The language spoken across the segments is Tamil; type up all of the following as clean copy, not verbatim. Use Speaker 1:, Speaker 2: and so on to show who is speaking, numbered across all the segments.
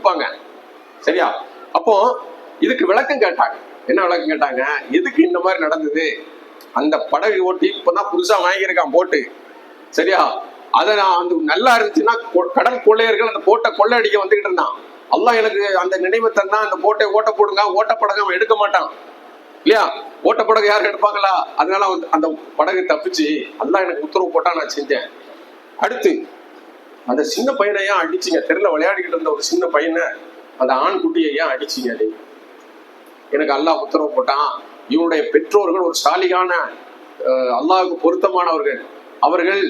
Speaker 1: இருப்பாங்க. சரியா? அப்போ இதுக்கு விளக்கம் கேட்டாங்க. என்ன விளக்கம் கேட்டாங்க? எதுக்கு இந்த மாதிரி நடந்தது? அந்த படகு ஓட்டி இப்பதான் புதுசா வாங்கியிருக்கான் போட்டு. சரியா? அதை நான் வந்து நல்லா இருந்துச்சுன்னா கடல் கொள்ளையர்கள் அந்த போட்டை கொள்ளை அடிக்க வந்துகிட்டு இருந்தான். அல்லாஹ் எனக்கு அந்த நினைவை தந்தா அந்த போட்டை ஓட்ட போடுங்க, ஓட்ட படகு அவன் எடுக்க மாட்டான் இல்லையா? ஓட்ட படகு யாரும் எடுப்பாங்களா? அதனால அந்த படகு தப்பிச்சு அல்லாஹ் எனக்கு உத்தரவு போட்டா நான் செஞ்சேன். அடுத்து அந்த சின்ன பையனை ஏன் அடிச்சிங்க? தெருல விளையாடிக்கிட்டு இருந்த ஒரு சின்ன பையனை, அந்த ஆண் குட்டியை ஏன் அடிச்சிங்க? எனக்கு அல்லாஹ் உத்தரவு போட்டான். இவனுடைய பெற்றோர்கள் ஒரு சாலிகான அல்லாஹுக்கு பொருத்தமானவர்கள். அவர்கள்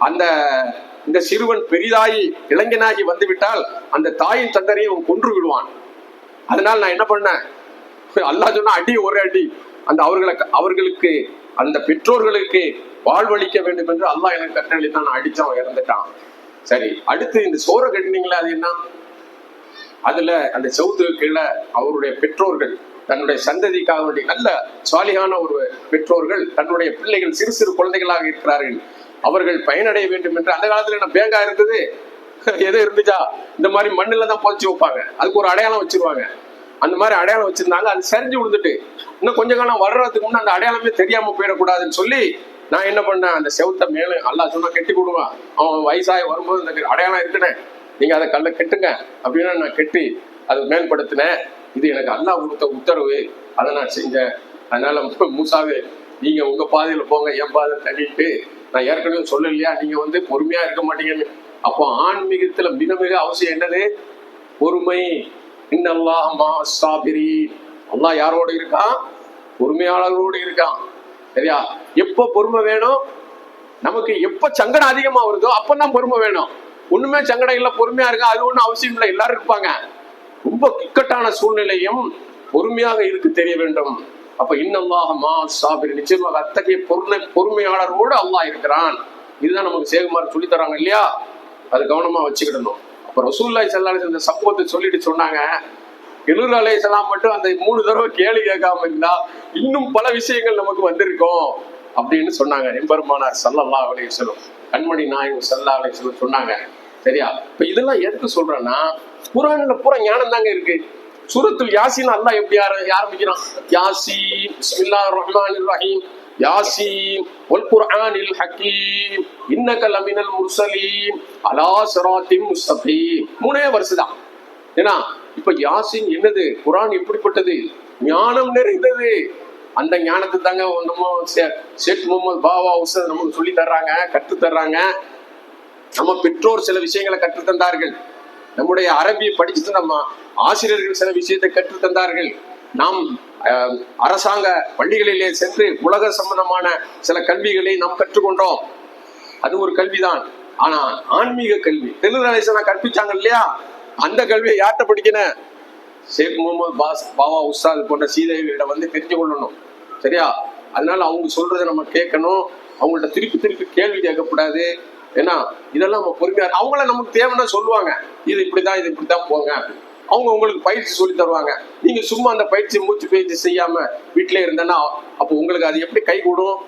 Speaker 1: அந்த இந்த சிறுவன் பெரிதாகி இளைஞனாகி வந்துவிட்டால் அந்த தாயின் தந்தரையை அவன் கொன்று விடுவான். அதனால நான் என்ன பண்ணேன்? அல்லாஹ் சொன்னா அடி, ஒரே அடி. அந்த அவர்களுக்கு அந்த பெற்றோர்களுக்கு வாழ்வழிக்க வேண்டும் என்று அல்லாஹ் எனக்கு கட்டளைத்தான். நான் அடிச்சான், இறந்துட்டான். சரி, அடுத்து இந்த சோற கட்டினீங்களா, அது என்ன? அதுல அந்த செவுத்துக்கு கீழே அவருடைய பெற்றோர்கள் தன்னுடைய சந்ததிக்காக வேண்டிய நல்ல சாலிகான ஒரு பெற்றோர்கள், தன்னுடைய பிள்ளைகள் சிறு சிறு குழந்தைகளாக இருக்கிறார்கள், அவர்கள் பயனடைய வேண்டும் என்று. அந்த காலத்துல என்ன பேங்கா இருந்தது? எது இருந்துச்சா? இந்த மாதிரி மண்ணுல தான் புதைச்சி வைப்பாங்க. அதுக்கு ஒரு அடையாளம் வச்சிருவாங்க. அந்த மாதிரி அடையாளம் வச்சிருந்தாங்க. அது சரிஞ்சு விழுந்துட்டு இன்னும் கொஞ்ச காலம் வர்றதுக்கு முன்னே அந்த அடையாளமே தெரியாம போயிடக்கூடாதுன்னு சொல்லி நான் என்ன பண்ணேன்? அந்த செவுத்த மேல அல்லாஹ் சொன்னா கெட்டி கொடுவான். அவன் வயசாகி வரும்போது இந்த அடையாளம் இருக்குனே, நீங்க அதை கல்ல கெட்டுங்க அப்படின்னா நான் கெட்டி அதை மேம்படுத்தினேன். இது எனக்கு அல்லாஹ் கொடுத்த உத்தரவு, அதை நான் செஞ்சேன். அதனால மூசாவே, நீங்க உங்க பாதையில போங்க, என் பாதை தள்ளிட்டு. நான் ஏற்கனவே சொல்லலையா, நீங்க வந்து பொறுமையா இருக்க மாட்டீங்கன்னு. அப்போ ஆன்மீகத்துல மிக மிக அவசியம் என்னது? பொறுமை. இன்னல்லாஹ் மஅஸ் ஸாபிரீன். அல்லாஹ் யாரோடு இருக்கான்? பொறுமையாளர்களோடு இருக்கான். சரியா? எப்ப பொறுமை வேணும்? நமக்கு எப்ப சங்கடம் அதிகமா வருதோ அப்பதான் பொறுமை வேணும். ஒண்ணுமே சங்கடம் இல்ல, பொறுமையா இருக்கா, அது ஒண்ணும் அவசியம் இல்லை. எல்லாரும் இருப்பாங்க. ரொம்ப இக்கட்டான சூழ்நிலையும் பொறுமையாக இருக்கு தெரிய வேண்டும். அப்ப இன்னல்லாஹ் மஅஸ் ஸாபிரீன், நிச்சயமாக அத்தகைய பொறுமையாளரோடு அல்லாஹ் இருக்கிறான். இதுதான் நமக்கு சேகுமார் சொல்லி தராங்க இல்லையா? அது கவனமா வச்சுக்கிடணும். அப்ப ரசூலுல்லாஹி ஸல்லல்லாஹு அலைஹி வஸல்லம் இந்த சம்பவத்தை சொல்லிட்டு சொன்னாங்க, ஹில்ர் அலைஹிஸ்ஸலாம் மட்டும் அந்த 3 தடவை கேள்வி கேட்காம இருந்தா இன்னும் பல விஷயங்கள் நமக்கு வந்திருக்கும் அப்படின்னு சொன்னாங்க. எம்பெருமானார் ஸல்லல்லாஹு அலைஹி வஸல்லம், கண்மணி நாயகம் ஸல்லல்லாஹு அலைஹி வஸல்லம் சொன்னாங்க. சரியா? இப்ப இதெல்லாம் எதுக்கு சொல்றேன்னா, குர்ஆன்ல பூரா ஞானம் தாங்க இருக்கு. சூரத்துல் யாசீன் அல்லாஹ் எப்படி ஆரம்பிக்கிறான்? யாசீன் பிஸ்மில்லாஹிர் ரஹ்மானிர் ரஹீம், யாசீன் வல் குர்ஆனில் ஹக்கீம் இன்னக லமினல் முர்சலீன் அலா சிராத்தின் முஸ்தகீம். 3 வருஷம். ஏன்னா இப்ப யாசீன் என்னது? குர்ஆன் எப்படிப்பட்டது? ஞானம் நிறைந்தது. அந்த ஞானத்தை தாங்க நம்ம ஷேக் முகமது பாவா உஸ்தாத் நமக்கு சொல்லி தர்றாங்க, கற்று தர்றாங்க. நம்ம பெற்றோர் சில விஷயங்களை கற்று தந்தார்கள். நம்முடைய அரபியை படிச்சுட்டு நம்ம ஆசிரியர்கள் சில விஷயத்தை கற்று தந்தார்கள். நாம் அரசாங்க பள்ளிகளிலே சென்று உலக சம்பந்தமான சில கல்விகளை நாம் கற்றுக்கொண்டோம். அது ஒரு கல்விதான். ஆனா ஆன்மீக கல்வி ஹில்ர் அலைஹிஸ்ஸலாம் கற்பிச்சாங்க இல்லையா? அந்த கல்வியை யார்கிட்ட படிக்கணும்? ஷேக் முகமது பாவா உஸ்தாத் போன்ற சீதைகளிடம் வந்து தெரிஞ்சு கொள்ளணும். சரியா? அதனால அவங்க சொல்றதை நம்ம கேட்கணும். அவங்கள்ட்ட திருப்பி திருப்பி கேள்வி கேட்கக்கூடாது. ஏன்னா இதெல்லாம் நம்ம பொறுமையா, அவங்கள நமக்கு தேவைன்னா சொல்லுவாங்க, இது இப்படிதான், இது இப்படித்தான் போங்க. அவங்க உங்களுக்கு பயிற்சி சொல்லி தருவாங்க. நீங்க சும்மா அந்த பயிற்சி மூச்சு பயிற்சி செய்யாம வீட்டிலே இருந்தேன்னா அப்போ உங்களுக்கு அது எப்படி கை கூடும்?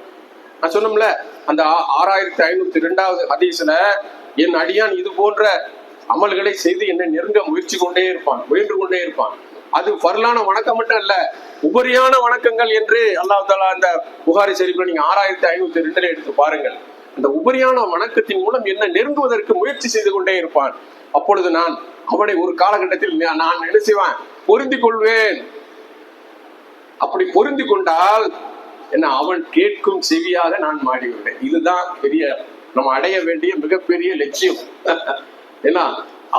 Speaker 1: நான் சொன்னோம்ல, அந்த 6502வது ஹதீஸ்ல, என் அடியான் இது போன்ற அமல்களை செய்து என்னை நெருங்க முயற்சி கொண்டே இருப்பான், முயன்று கொண்டே இருப்பான். அது ஃபர்லான வணக்கம் மட்டும் இல்ல, உபரியான வணக்கங்கள் என்று அல்லாஹ் தஆலா அந்த புகாரி ஷரீஃப்ல நீங்க 6502 எடுத்து பாருங்கள். அந்த உபரியான வணக்கத்தின் மூலம் என்ன நெருங்குவதற்கு முயற்சி செய்து கொண்டே இருப்பான். அப்பொழுது நான் அவனை ஒரு காலகட்டத்தில் நான் என்ன செய்வேன்? பொருந்தி கொள்வேன். அப்படி பொருந்தி கொண்டால் என்ன, அவன் கேட்கும் செவியாக நான் மாறிவிடுவேன். இதுதான் பெரிய நம்ம அடைய வேண்டிய மிகப்பெரிய லட்சியம். ஏன்னா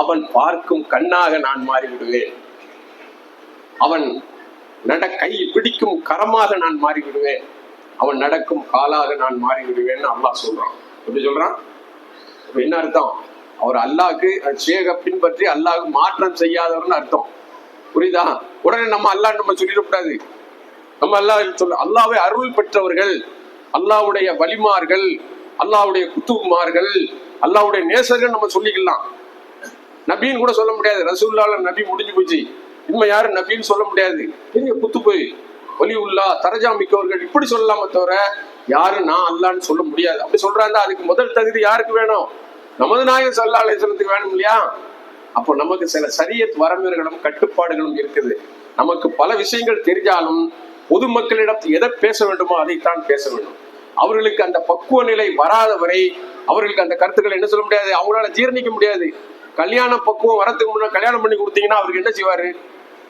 Speaker 1: அவன் பார்க்கும் கண்ணாக நான் மாறிவிடுவேன். அவன் கை பிடிக்கும் கரமாக நான் மாறிவிடுவேன். அவன் நடக்கும் காலாக நான் மாறிவிடுவேன்னு அல்லாஹ் சொல்றான். எப்படி சொல்றான்? என்ன அர்த்தம்? அவர் அல்லாஹ்க்கு ஷேக பின்பற்றி அல்லாஹ்க்கு மாற்றம் செய்யாதவர்னு அர்த்தம். புரியுதா? உடனே நம்ம அல்லாஹ் நம்ம சொல்லிடக்கூடாது. நம்ம அல்லாஹ் சொல்ல, அல்லாஹ்வை அருள் பெற்றவர்கள், அல்லாஹ்வுடைய வலிமார்கள், அல்லாஹ்வுடைய குத்துமார்கள், அல்லாஹ்வுடைய நேசர்கள் நம்ம சொல்லிக்கலாம். நபின்னு கூட சொல்ல முடியாது. ரசூலுல்லாஹ் நபி முடிஞ்சு போச்சு. இனிமே யாரும் நபின்னு சொல்ல முடியாது. பெரிய குத்து போய் வலியுல்லா தரஜா மிக்கவர்கள் இப்படி சொல்லலாம தவிர யாரும் நான் அல்லான்னு சொல்ல முடியாது. அப்படி சொல்றாங்க. அதுக்கு முதல் தகுதி யாருக்கு வேணும்? நமது நாயகம் ஸல்லல்லாஹு அலைஹி வஸல்லத்துக்கு வேணும் இல்லையா? அப்போ நமக்கு சில சரியத் வரம்புகளும் கட்டுப்பாடுகளும் இருக்குது. நமக்கு பல விஷயங்கள் தெரிஞ்சாலும் பொதுமக்களிடம் எதை பேச வேண்டுமோ அதைத்தான் பேச வேண்டும். அவர்களுக்கு அந்த பக்குவ நிலை வராதவரை அவர்களுக்கு அந்த கருத்துக்களை என்ன சொல்ல முடியாது, அவங்களால ஜீரணிக்க முடியாது. கல்யாண பக்குவம் வரத்துக்கு முன்னாடி கல்யாணம் பண்ணி கொடுத்தீங்கன்னா அவருக்கு என்ன செய்வாரு?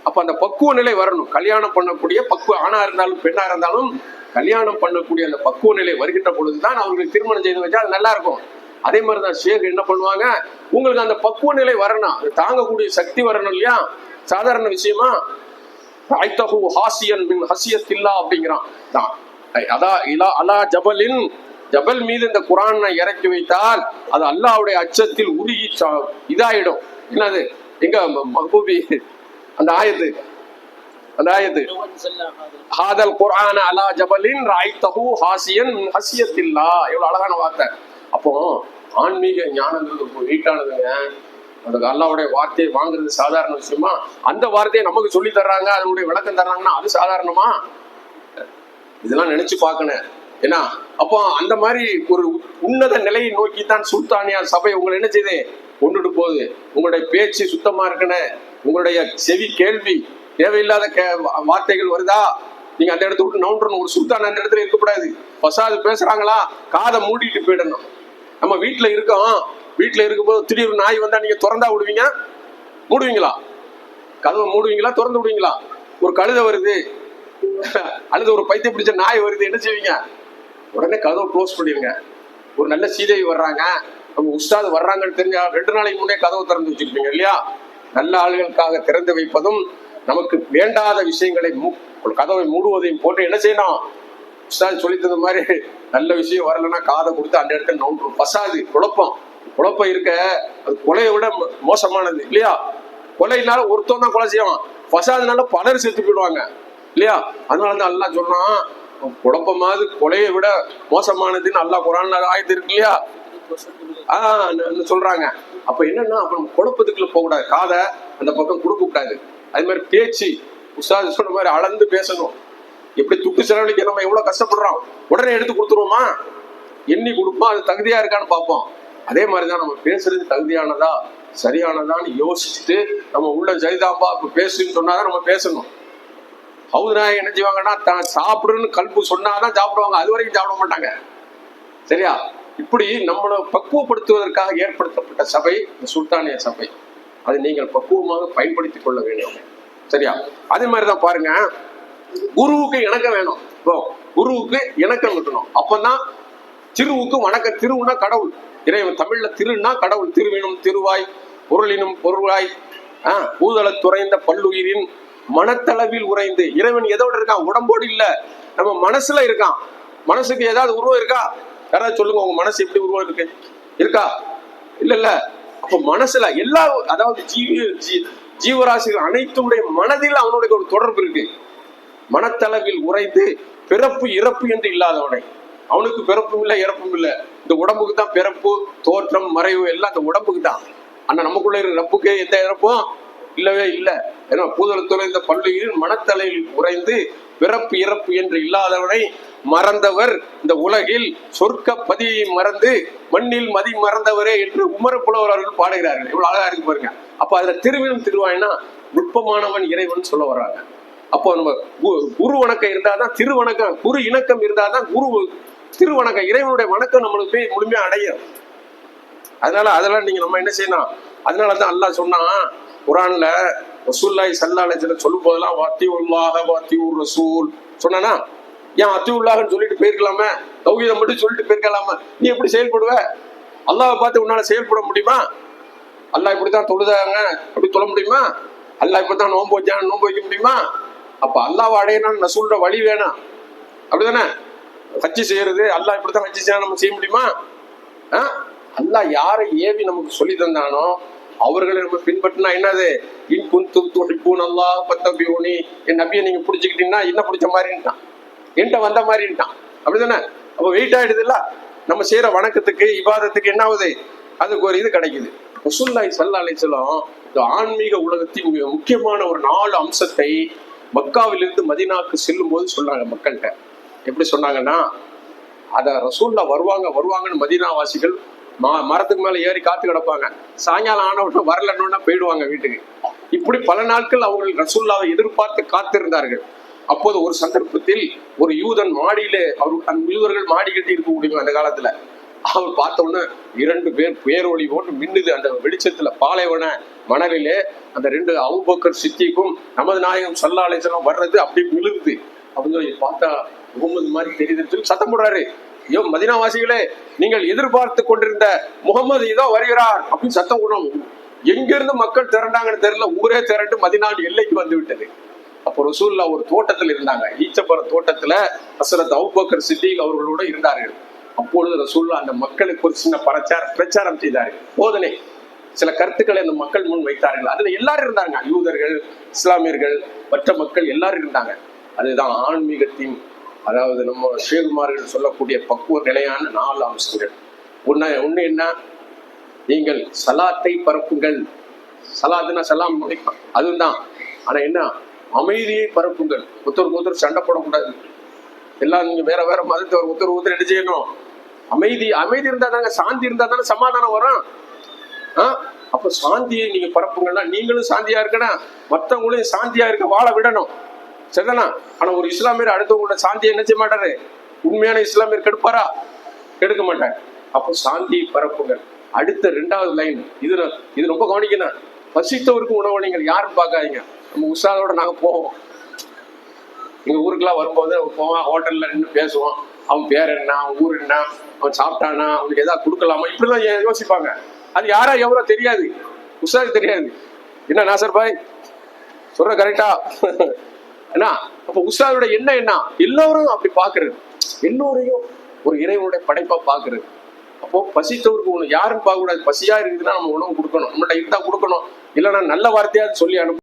Speaker 1: அப்ப அந்த பக்குவ நிலை வரணும். கல்யாணம் பண்ணக்கூடிய பக்குவ ஆணா இருந்தாலும் பெண்ணா இருந்தாலும் கல்யாணம் பண்ணக்கூடிய அந்த பக்குவ நிலை வருகின்ற பொழுதுதான் அவங்களுக்கு திருமணம் செய்து வச்சா அது நல்லா இருக்கும். அதே மாதிரிதான் ஷேக் என்ன பண்ணுவாங்க, உங்களுக்கு அந்த பக்குவ நிலை வரணும், தாங்கக்கூடிய சக்தி வரணும் இல்லையா? சாதாரண விஷயமா அப்படிங்கிறான். அலா ஜபலின், ஜபல் மீது இந்த குர்ஆனை இறக்கி வைத்தால் அது அல்லாஹ்வுடைய அச்சத்தில் உருகி இதாயிடும். என்னது எங்க மஹ்பூபி அந்த ஆயத்து, அந்த ஆயத்து ஹாதல் குர்ஆன அலா ஜபலின் ரஐதஹு ஹாசியன் மின் ஹஸியத்தில்லாஹ். எவ்வளவு அழகான வார்த்தை. அப்போ ஆன்மீக ஞானங்கிறது வீட்டானதுங்க. அதுக்கு அல்லாஹ்வுடைய வார்த்தையை வாங்குறது சாதாரண விஷயமா? அந்த வார்த்தையை நமக்கு சொல்லி தர்றாங்க, அதனுடைய விளக்கம் தர்றாங்கன்னா அது சாதாரணமா? இதெல்லாம் நினைச்சு பார்க்கணும். ஏன்னா அப்போ அந்த மாதிரி ஒரு உன்னத நிலையை நோக்கித்தான் சுல்தானியா சபை உங்களை என்ன செய்யுது, கொண்டுட்டு போகுது. உங்களுடைய பேச்சு சுத்தமா இருக்கணும், உங்களுடைய செவி கேள்வி தேவையில்லாத வார்த்தைகள் வருதா, நீங்க அந்த இடத்த விட்டு நவுன்றணும். ஒரு சுல்தான் அந்த இடத்துல இருக்கக்கூடாது. பசாது பேசுறாங்களா, காதை மூடிட்டு போயிடணும். நம்ம வீட்டுல இருக்கோம், வீட்டுல இருக்கும்போது திடீர்னு நாய் வந்தா நீங்க திறந்தா விடுவீங்க? மூடுவீங்களா? கதவை மூடுவீங்களா, திறந்து விடுவீங்களா? ஒரு கழுதை வருது அல்லது ஒரு பைத்தியம் பிடிச்ச நாய் வருது, என்ன செய்வீங்க? உடனே கதவை க்ளோஸ் பண்ணிடுங்க. ஒரு நல்ல சீதை வர்றாங்க, நம்ம உஸ்தாது வர்றாங்கன்னு தெரிஞ்சா 2 நாளைக்கு முன்னே கதவை திறந்து வச்சிருப்பீங்க இல்லையா? நல்ல ஆளுகளுக்காக திறந்து வைப்பதும் நமக்கு வேண்டாத விஷயங்களை கதவை மூடுவதையும் போட்டு என்ன செய்யணும்? உஸ்தாது சொல்லி தந்த மாதிரி நல்ல விஷயம் வரலன்னா காதை கொடுத்து அந்த இடத்துல நோண்டுரும். பசாது குழப்பம் இருக்க அது கொலையை விட மோசமானது இல்லையா? கொலையினால ஒருத்தன் தான் கொலை செய்வான், பசாதுனால பலர் செத்து போயிடுவாங்க இல்லையா? அதனாலதான் அல்லாஹ் சொல்றான், குழப்பமாவது கொலையை விட மோசமானதுன்னு அல்லாஹ் குர்ஆன்ல ஆயத்து இருக்கு இல்லையா? சொல்றாங்க. அப்ப என்னன்னா, அப்ப நம்ம குழப்பத்துக்குள்ள போக கூடாது, காதை அந்த பக்கம் கொடுக்க கூடாது. அது மாதிரி பேச்சு உஸ்தாது சொன்ன மாதிரி அளந்து பேசணும். எப்படி துட்டு செலவழிக்க நம்ம எவ்வளவு கஷ்டப்படுறோம், உடனே எடுத்து கொடுத்துருவோமா? எண்ணி கொடுப்போம், அது தகுதியா இருக்கான்னு பார்ப்போம். அதே மாதிரிதான் நம்ம பேசுறது தகுதியானதா சரியானதான்னு யோசிச்சுட்டு நம்ம உள்ள சரிதாப்பா இப்ப பேசுன்னு சொன்னாதான் நம்ம பேசணும். ஹவுதுராய் என்ன செய்வாங்கன்னா, தான் சாப்பிடுன்னு கல்பு சொன்னாதான் சாப்பிடுவாங்க, அது வரைக்கும் சாப்பிட மாட்டாங்க. சரியா? இப்படி நம்மளை பக்குவப்படுத்துவதற்காக ஏற்படுத்தப்பட்ட சபை இந்த சுல்தானிய சபை. அதை நீங்கள் பக்குவமாக பயன்படுத்திக் கொள்ள வேண்டும். சரியா? அதே மாதிரிதான் பாருங்க, குருவுக்கு இணக்கம் வேணும். இப்போ குருவுக்கு இணக்கம் இருக்கணும். அப்பதான் திருவுக்கு வணக்கம். திருவுனா கடவுள், இறைவன். தமிழ்ல திருன்னா கடவுள். திருவினும் திருவாய், பொருளினும் பொருளாய், பூதள துறைந்த பல்லுயிரின் மனத்தளவில் உறைந்து. இறைவன் எதோட இருக்கான்? உடம்போடு இல்ல, நம்ம மனசுல இருக்கான். மனசுக்கு ஏதாவது உருவம் இருக்கா? யாராவது சொல்லுங்க, உங்க மனசு எப்படி உருவம் இருக்கு? இருக்கா? இல்ல. அப்ப மனசுல எல்லா, அதாவது ஜீவராசிகள் அனைத்துடைய மனதில் அவனுடைய ஒரு தொடர்பு இருக்கு. மனத்தளவில் உறைந்து பிறப்பு இறப்பு என்று இல்லாதவனை. அவனுக்கு பிறப்பும் இல்லை இறப்பும் இல்லை. இந்த உடம்புக்கு தான் பிறப்பு, தோற்றம், மறைவு எல்லாம் இந்த உடம்புக்கு தான். ஆனா நமக்குள்ள இருக்கிற ரப்புக்கு எந்த இறப்பும் இல்லவே இல்லை. ஏன்னா பூதளத்துறை இந்த பள்ளியில் மனத்தலையில் உறைந்து பிறப்பு இறப்பு என்று இல்லாதவனை மறந்தவர் இந்த உலகில் சொர்க்க பதியை மறந்து மண்ணில் மதி மறந்தவரே என்று உமர புலவர் அவர்கள் பாடுகிறார்கள். இவ்வளவு அழகா இருக்கு பாருங்க. அப்ப அதுல திருவினும் திருவாய்னா நுட்பமானவன் இறைவன் சொல்ல வர்றாங்க. அப்போ நம்ம குரு வணக்கம் இருந்தாதான் திருவணக்கம், குரு இணக்கம் இருந்தாதான் குரு திருவணக்கம், இறைவனுடைய வணக்கம் நம்மளுக்கு போய் முழுமையா அடையும். அதனால அதெல்லாம் நீங்க நம்ம என்ன செய்யணும்? அதனாலதான் அல்லாஹ் சொன்னா குர்ஆன்ல ரசூலுல்லாஹி ஸல்லல்லாஹு அலைஹி வஸல்லம் சொல்லும் போதெல்லாம் வத்தியுல்லாஹ வத்தியுர் ரசூல் சொன்னானா? ஏன் அத்தியுல்லாஹ்னு சொல்லிட்டு போயிருக்கலாமே, தௌஹீதை மட்டும் சொல்லிட்டு போயிருக்கலாமா? நீ எப்படி செயல்படுவ? அல்லாஹ்வை பார்த்து உன்னால செயல்பட முடியுமா? அல்லாஹ் இப்படித்தான் தொழுதாங்க அப்படி தொழ முடியுமா? அல்லாஹ் இப்படித்தான் நோன்பு வச்சாங்க நோன்பு வைக்க முடியுமா? அப்ப அல்லாஹ்வை அடையணும் ரசூலோட வழி வேணும். அப்படிதானே? ஹஜ்ஜி செய்யறது அல்லாஹ் இப்படித்தான் ஹஜ்ஜி செய்ய நம்ம செய்ய முடியுமா? அல்லாஹ் யாரை ஏவி நமக்கு சொல்லி தந்தானோ அவர்களை நம்ம பின்பற்றினா என்னது? இன் குன்தும் துஹிப்பூன அல்லாஹ் ஃபத்தபிஊனி. என் நபியை நீங்க பிடிச்சிக்கிட்டீங்கன்னா என்ன பிடிச்ச மாதிரின்ட்டான், என்கிட்ட வந்த மாதிரின்ட்டான். அப்படிதானே? அப்ப வெயிட் ஆயிடுது இல்ல நம்ம செய்யற வணக்கத்துக்கு இபாதத்துக்கு. என்ன ஆகுது? அதுக்கு ஒரு இது கிடைக்குது. ரசூலுல்லாஹி ஸல்லல்லாஹு அலைஹி வஸல்லம் இந்த ஆன்மீக உலகத்தின் மிக முக்கியமான ஒரு 4 அம்சத்தை மக்காவிலிருந்து மதீனாவுக்கு செல்லும் போது சொன்னாங்க மக்கள்கிட்ட. எப்படி சொன்னாங்கன்னா, அத ரசூலுல்லாஹ் வருவாங்கன்னு மதீனா வாசிகள் மரத்துக்கு மேல ஏறி காத்து கிடப்பாங்க. சாயங்காலம் ஆனவுடனே வரலன்னா போயிடுவாங்க வீட்டுக்கு. இப்படி பல நாட்கள் அவர்கள் ரசூலுல்லாவை எதிர்பார்த்து காத்திருந்தார்கள். அப்போது ஒரு சந்தர்ப்பத்தில் ஒரு யூதன் மாடியிலே, அந்த யூதர்கள் மாடி கட்டி இருக்க முடியும் அந்த காலத்துல, அவர் பார்த்த உடனே 2 பேர் பேரொளி போட்டு மின்னுது அந்த வெளிச்சத்துல, பாலைவன மணலிலே அந்த 2 அபூபக்கர் சித்திக்கும் நமது நாயகம் ஸல்லல்லாஹு அலைஹி வஸல்லம் வர்றது அப்படி மிழுகுது. அவங்க பார்த்தா முகமது மாதிரி தெரியுதுன்னு சொல்லி சத்தம் போடுறாரு. ஐயோ மதீனாவாசிகளே, நீங்கள் எதிர்பார்த்து கொண்டிருந்த முகமது இதோ வருகிறார் அப்படின்னு சத்தம் போடுறோம். எங்கிருந்து மக்கள் திரண்டாங்கன்னு தெரியல, ஊரே திரண்டு மதீனா எல்லைக்கு வந்து விட்டது. அப்போ ரசூலுல்லாஹ் ஒரு தோட்டத்தில் இருந்தாங்க, ஈச்சப்பர தோட்டத்துல ஹஸரத் அபூபக்கர் சித்திக் அவர்களோட இருந்தார்கள். அப்பொழுது ரசூலுல்லாஹ் அந்த மக்களுக்கு ஒரு சின்ன பிரச்சாரம் செய்தார்கள், போதனை சில கருத்துக்களை அந்த மக்கள் முன் வைத்தார்கள். அதுல எல்லாரும் இருந்தாங்க, யூதர்கள், இஸ்லாமியர்கள், மற்ற மக்கள் எல்லாரும் இருந்தாங்க. அதுதான் ஆன்மீகத்தின், அதாவது நம்ம ஷேகுமார்கள் சொல்லக்கூடிய பக்குவ நிலையான 4 அம்சங்கள். ஒண்ணு என்ன, நீங்கள் சலாத்தை பரப்புங்கள். சலாத்துனா சலாம் முடிக்கும், அதுதான். ஆனா என்ன, அமைதியை பரப்புங்கள். ஒருத்தருக்கு சண்டை போடக்கூடாது. எல்லாம் நீங்க வேற வேற மதத்தவர் ஒருத்தர் என்ன செய்யணும், அமைதி இருந்தா தாங்க, சாந்தி இருந்தா தானே சமாதானம் வரும். அப்ப சாந்தியை நீங்க பரப்புங்கன்னா நீங்களும் சாந்தியா இருக்கணும், மற்றவங்களையும் சாந்தியா இருக்க வாழ விடணும். சரிதானா? ஆனா ஒரு இஸ்லாமியர் அடுத்தவங்களோட சாந்தியை என்ன செய்ய மாட்டாரு. உண்மையான இஸ்லாமியர் கெடுப்பாரா? கெடுக்க மாட்டார். அப்போ சாந்தியை பரப்புங்கள். அடுத்த 2வது லைன், இது ரொம்ப கவனிக்கணும். பசித்தவருக்கு உணவளிங்கள். யாரும் பார்க்காதீங்க. நம்ம உஸ்தாதோட நாங்க போவோம், எங்க ஊருக்குலாம் வரும்போது போவோம், ஹோட்டல்ல நின்று பேசுவோம். அவன் பேர் என்ன, அவன் ஊர் என்ன, அவன் சாப்பிட்டானா, அவனுக்கு ஏதாவது கொடுக்கலாமா, இப்படிதான் யோசிப்பாங்க. அது யாரா எவ்வளவு தெரியாது, உஸ்தாதுக்கு தெரியாது. என்ன நாசர் பாய் சொல்ற கரெக்டா? என்ன அப்ப உஸ்தாதோட என்ன எல்லோரும் அப்படி பாக்குறது, எல்லோரையும் ஒரு இறைவனுடைய படைப்பா பாக்குறது. அப்போ பசித்தவருக்கு உணவு யாரும் பார்க்க கூடாது. பசியா இருக்குதுன்னா நம்ம உணவு கொடுக்கணும், நம்மகிட்ட இருந்தா கொடுக்கணும், இல்லைன்னா நல்ல வார்த்தையாவது சொல்லி அனுப்ப